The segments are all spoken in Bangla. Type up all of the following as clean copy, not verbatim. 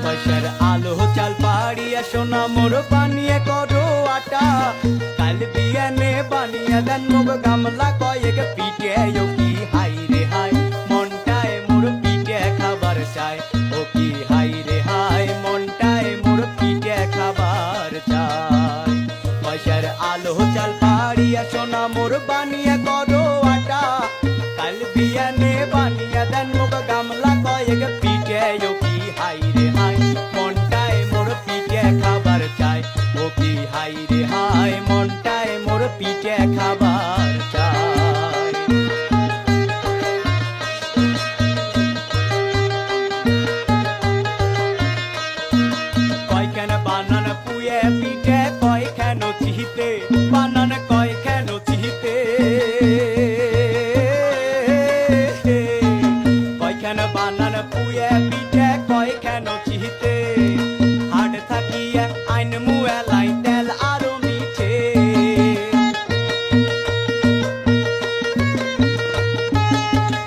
পয়সার আলো চাল পাড়িয়া সোনা মোর বানিয়ে করো আটা কাল বিয়ানে বানিয়ে দেন মুগ গামলা কয়েক পিঠে ও কি হাই রে হাই মনটায় মোর পিঠে খাবার চাই ও কি হাই রে হাই মনটায় মোর পিঠে খাবার চাই পয়সার আলো চাল পাড়িয়া সোনা মোর বানিয়ে করো আটা কাল বিয়ানে বানিয়ে দেন মুগ গামলা কয়েক পিঠে ও কি হাই রে হাই মনটায় মোর পিঠে খাবার চাই ও কি হাই রে হাই মনটায় মোর পিঠে খাবার চাই কয়খান বানান পুয়ে পিঠে কয়খান চিহিতে বানান কয়খান চিহিতে কয়খান বানান পুয়ে পিঠে কয়খান চিহিতে হাট থাকিয়া আইন মুয়ালাই তেল আরো মিঠে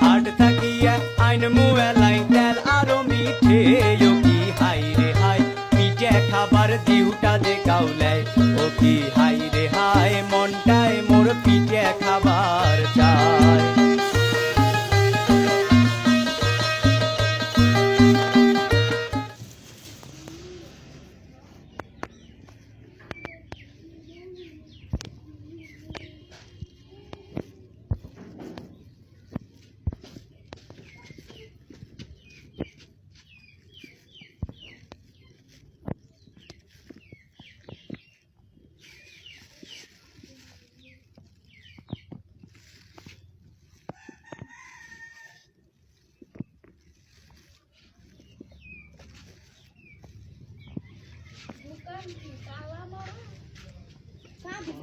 হাট থাকিয়া আইন মুয়ালাই তেল আরো মিঠে ও কি হাই রে হাই পিঠে খাবার দিউটা যে গাউলাই ও কি হাই রে হাই মনটায় মোর পিঠে খাবার চাই Bukan, salah mau. Sabi,